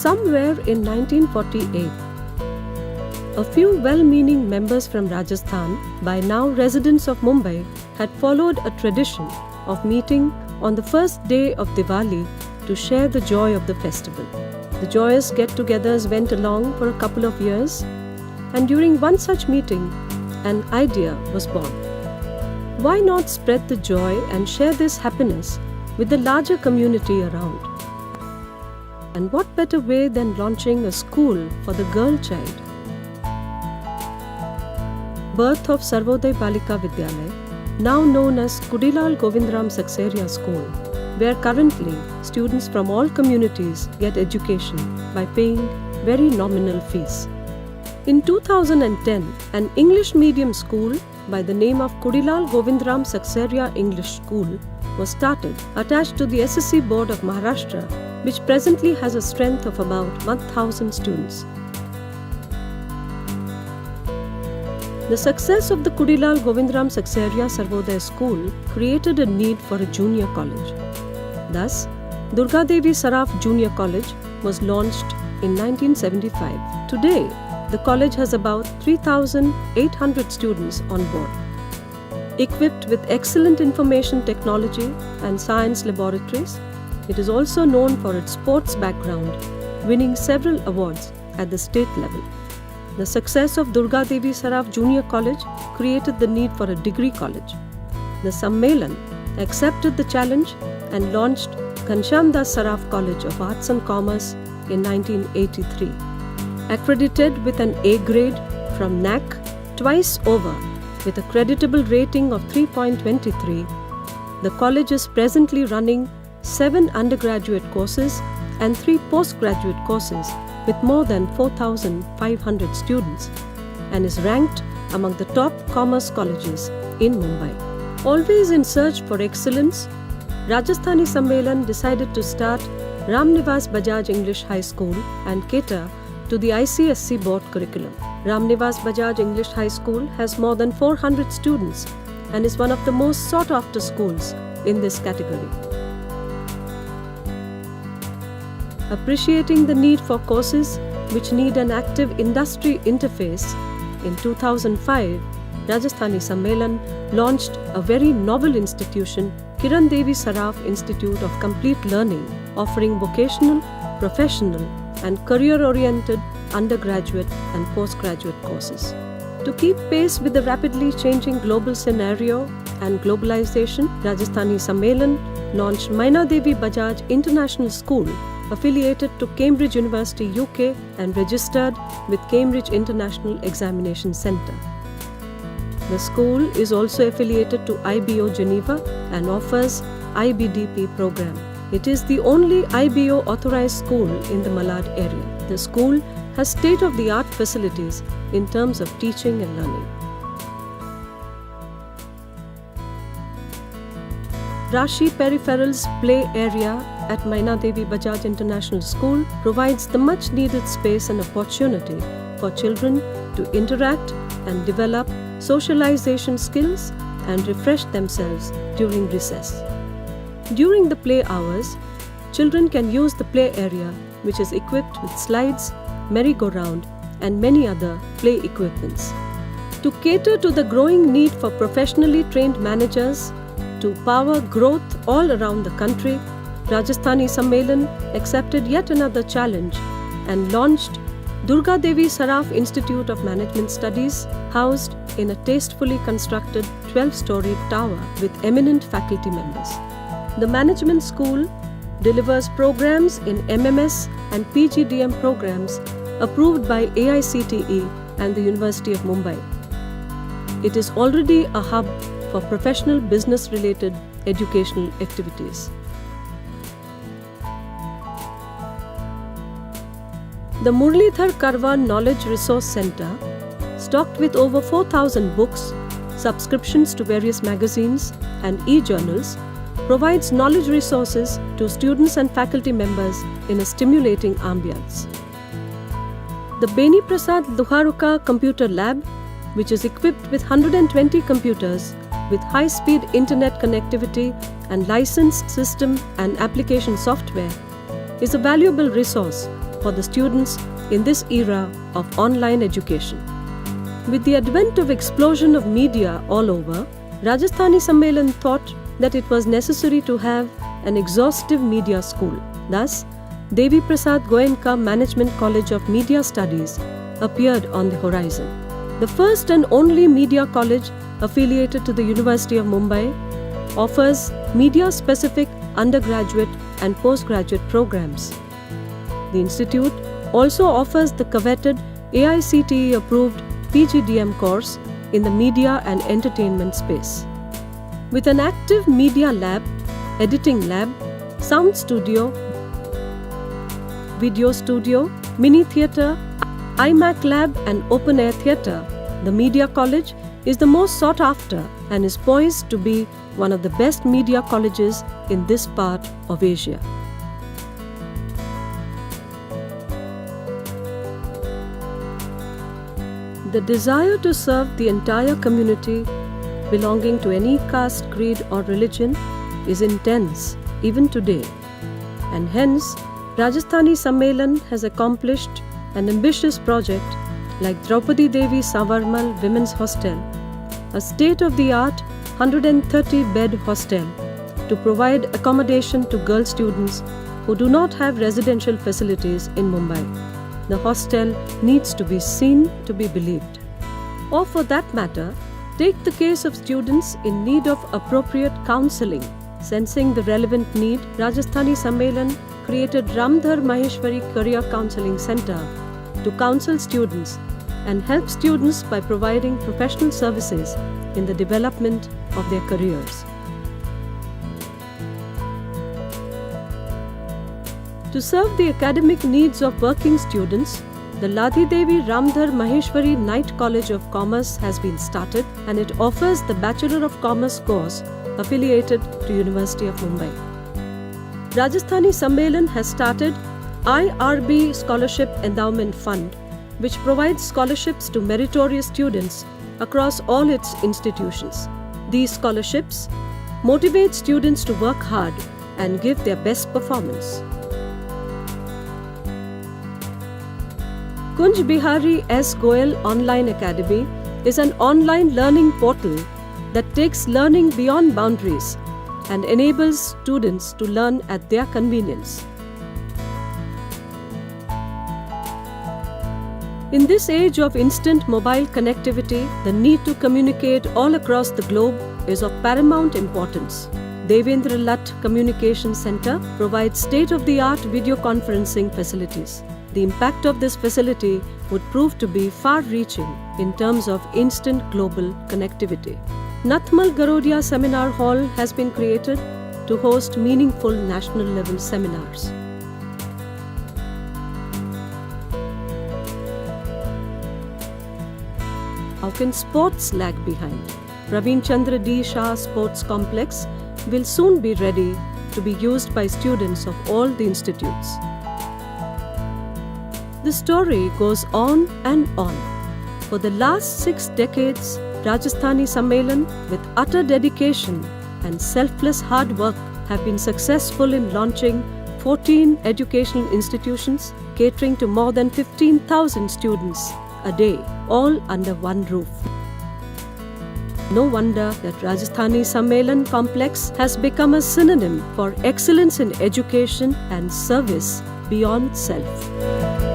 Somewhere in 1948, a few well-meaning members from Rajasthan, by now residents of Mumbai, had followed a tradition of meeting on the first day of Diwali to share the joy of the festival. The joyous get-togethers went along for a couple of years, and during one such meeting, an idea was born. Why not spread the joy and share this happiness with the larger community around? And what better way than launching a school for the girl child? Birth of Sarvodaya Balika Vidyalaya, now known as Kudilal Govindram Saxeria School, where currently students from all communities get education by paying very nominal fees. In 2010, an English medium school by the name of Kudilal Govindram Saxeria English School was started, attached to the SSC Board of Maharashtra, which presently has a strength of about 1,000 students. The success of the Kudilal Govindram Saxeria Sarvodaya School created a need for a junior college. Thus, Durga Devi Saraf Junior College was launched in 1975. Today, the college has about 3,800 students on board. Equipped with excellent information technology and science laboratories, it is also known for its sports background, winning several awards at the state level. The success of Durga Devi Saraf Junior College created the need for a degree college. The Sammelan accepted the challenge and launched Ghanshyam Das Saraf College of Arts and Commerce in 1983. Accredited with an A grade from NAC twice over with a creditable rating of 3.23, the college is presently running 7 undergraduate courses and 3 postgraduate courses with more than 4,500 students and is ranked among the top commerce colleges in Mumbai. Always in search for excellence, Rajasthani Sammelan decided to start Ramnivas Bajaj English High School and cater to the ICSC board curriculum. Ramnivas Bajaj English High School has more than 400 students and is one of the most sought-after schools in this category. Appreciating the need for courses which need an active industry interface, in 2005, Rajasthani Sammelan launched a very novel institution, Kiran Devi Saraf Institute of Complete Learning, offering vocational, professional and career-oriented undergraduate and postgraduate courses. To keep pace with the rapidly changing global scenario and globalization, Rajasthani Sammelan launched Maina Devi Bajaj International School, affiliated to Cambridge University, UK and registered with Cambridge International Examination Centre. The school is also affiliated to IBO Geneva and offers IBDP program. It is the only IBO authorized school in the Malad area. The school has state-of-the-art facilities in terms of teaching and learning. Rashi Peripherals Play Area at Maina Devi Bajaj International School provides the much-needed space and opportunity for children to interact and develop socialization skills and refresh themselves during recess. During the play hours, children can use the play area, which is equipped with slides, merry-go-round, and many other play equipments. To cater to the growing need for professionally trained managers to power growth all around the country, Rajasthani Sammelan accepted yet another challenge and launched Durga Devi Saraf Institute of Management Studies, housed in a tastefully constructed 12-story tower with eminent faculty members. The management school delivers programs in MMS and PGDM programs approved by AICTE and the University of Mumbai. It is already a hub for professional business-related educational activities. The Murlidhar Karwan Knowledge Resource Center, stocked with over 4,000 books, subscriptions to various magazines and e-journals, provides knowledge resources to students and faculty members in a stimulating ambience. The Beni Prasad Luharuka Computer Lab, which is equipped with 120 computers with high-speed internet connectivity and licensed system and application software, is a valuable resource for the students in this era of online education. With the advent of explosion of media all over, Rajasthani Sammelan thought that it was necessary to have an exhaustive media school. Thus, Devi Prasad Goenka Management College of Media Studies appeared on the horizon. The first and only media college affiliated to the University of Mumbai offers media-specific undergraduate and postgraduate programs. The institute also offers the coveted AICTE-approved PGDM course in the media and entertainment space. With an active media lab, editing lab, sound studio, video studio, mini theatre, iMac lab and open air theatre, the Media College is the most sought after and is poised to be one of the best media colleges in this part of Asia. The desire to serve the entire community belonging to any caste, creed or religion is intense even today, and hence Rajasthani Sammelan has accomplished an ambitious project like Draupadi Devi Savarmal Women's Hostel, a state-of-the-art 130-bed hostel to provide accommodation to girl students who do not have residential facilities in Mumbai. The hostel needs to be seen to be believed. Or for that matter, take the case of students in need of appropriate counselling. Sensing the relevant need, Rajasthani Sammelan created Ramdhar Maheshwari Career Counselling Center to counsel students and help students by providing professional services in the development of their careers. To serve the academic needs of working students, the Ladhi Devi Ramdhar Maheshwari Knight College of Commerce has been started, and it offers the Bachelor of Commerce course affiliated to University of Mumbai. Rajasthani Sammelan has started IRB Scholarship Endowment Fund, which provides scholarships to meritorious students across all its institutions. These scholarships motivate students to work hard and give their best performance. Kunj Bihari S. Goel Online Academy is an online learning portal that takes learning beyond boundaries and enables students to learn at their convenience. In this age of instant mobile connectivity, the need to communicate all across the globe is of paramount importance. Devendra Latt Communication Center provides state-of-the-art video conferencing facilities. The impact of this facility would prove to be far-reaching in terms of instant global connectivity. Nathmal Garodia Seminar Hall has been created to host meaningful national-level seminars. How can sports lag behind? Praveen Chandra D. Shah Sports Complex will soon be ready to be used by students of all the institutes. The story goes on and on. For the last 6 decades, Rajasthani Sammelan, with utter dedication and selfless hard work, have been successful in launching 14 educational institutions catering to more than 15,000 students a day, all under one roof. No wonder that Rajasthani Sammelan Complex has become a synonym for excellence in education and service beyond self.